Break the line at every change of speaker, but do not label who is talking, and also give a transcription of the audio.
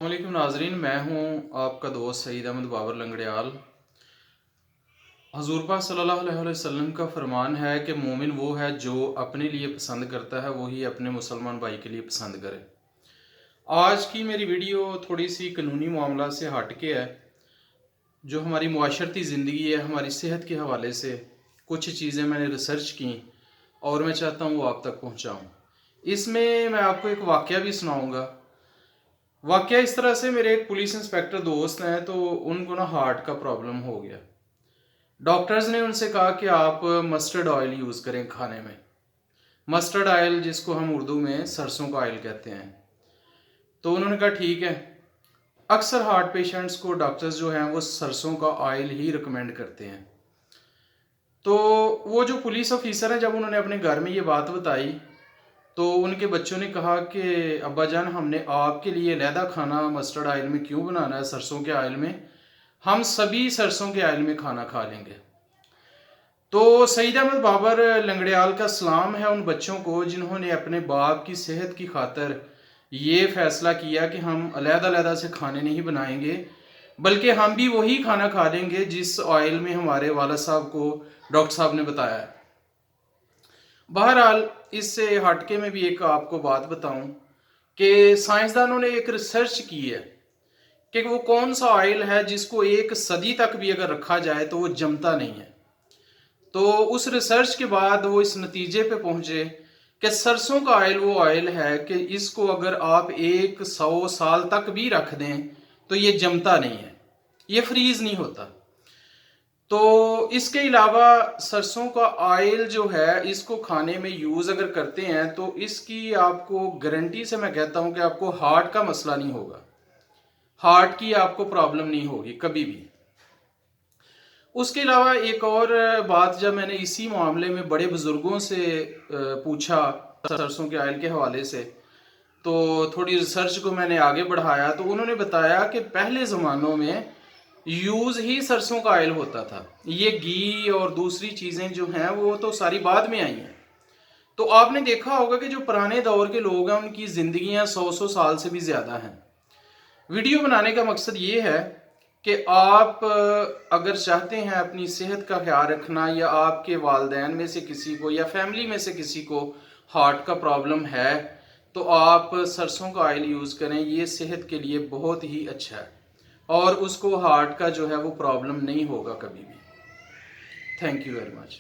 वालेकुम नाजरीन, मैं हूँ आपका दोस्त सईद अहमद बाबर लंगड़ियाल। हजूर पाक सल्लल्लाहु अलैहि वसल्लम का फरमान है कि मोमिन वो है जो अपने लिए पसंद करता है वही अपने मुसलमान भाई के लिए पसंद करे। आज की मेरी वीडियो थोड़ी सी कानूनी मामला से हट के है। जो हमारी मुआशरती ज़िंदगी है, हमारी सेहत के हवाले से कुछ चीज़ें मैंने रिसर्च की और मैं चाहता हूँ वो आप तक पहुँचाऊँ। इसमें मैं आपको एक वाक़या भी सुनाऊँगा। वाकया इस तरह से, मेरे एक पुलिस इंस्पेक्टर दोस्त हैं, तो उनको ना हार्ट का प्रॉब्लम हो गया। डॉक्टर्स ने उनसे कहा कि आप मस्टर्ड ऑयल यूज़ करें खाने में। मस्टर्ड ऑयल जिसको हम उर्दू में सरसों का ऑयल कहते हैं। तो उन्होंने कहा ठीक है। अक्सर हार्ट पेशेंट्स को डॉक्टर्स जो हैं वो सरसों का ऑयल ही रिकमेंड करते हैं। तो वो जो पुलिस ऑफिसर हैं, जब उन्होंने अपने घर में ये बात बताई तो उनके बच्चों ने कहा कि अब्बा जान, हमने आपके लिए अलहदा खाना मस्टर्ड ऑयल में क्यों बनाना है, सरसों के ऑयल में। हम सभी सरसों के ऑयल में खाना खा लेंगे। तो सईद अहमद बाबर लंगड़ियाल का सलाम है उन बच्चों को जिन्होंने अपने बाप की सेहत की खातर ये फैसला किया कि हम अलहदा अलहदा से खाने नहीं बनाएंगे, बल्कि हम भी वही खाना खा लेंगे जिस ऑयल में हमारे वाला साहब को डॉक्टर साहब ने बताया है। बहरहाल, इससे हटके में भी एक आपको बात बताऊं कि साइंसदानों ने एक रिसर्च की है कि वो कौन सा ऑयल है जिसको एक सदी तक भी अगर रखा जाए तो वो जमता नहीं है। तो उस रिसर्च के बाद वो इस नतीजे पे पहुंचे कि सरसों का ऑयल वो ऑयल है कि इसको अगर आप 100 साल तक भी रख दें तो ये जमता नहीं है, ये फ्रीज नहीं होता। तो इसके अलावा सरसों का ऑयल जो है, इसको खाने में यूज़ अगर करते हैं तो इसकी आपको गारंटी से मैं कहता हूं कि आपको हार्ट का मसला नहीं होगा, हार्ट की आपको प्रॉब्लम नहीं होगी कभी भी। उसके अलावा एक और बात, जब मैंने इसी मामले में बड़े बुजुर्गों से पूछा सरसों के ऑयल के हवाले से, तो थोड़ी रिसर्च को मैंने आगे बढ़ाया तो उन्होंने बताया कि पहले ज़मानों में यूज़ ही सरसों का ऑयल होता था। ये घी और दूसरी चीज़ें जो हैं वो तो सारी बाद में आई हैं। तो आपने देखा होगा कि जो पुराने दौर के लोग हैं उनकी ज़िंदगियां 100 साल से भी ज़्यादा हैं। वीडियो बनाने का मकसद ये है कि आप अगर चाहते हैं अपनी सेहत का ख्याल रखना, या आपके वालदैन में से किसी को या फैमिली में से किसी को हार्ट का प्रॉब्लम है, तो आप सरसों का ऑयल यूज़ करें। ये सेहत के लिए बहुत ही अच्छा है और उसको हार्ट का जो है वो प्रॉब्लम नहीं होगा कभी भी। Thank you very much.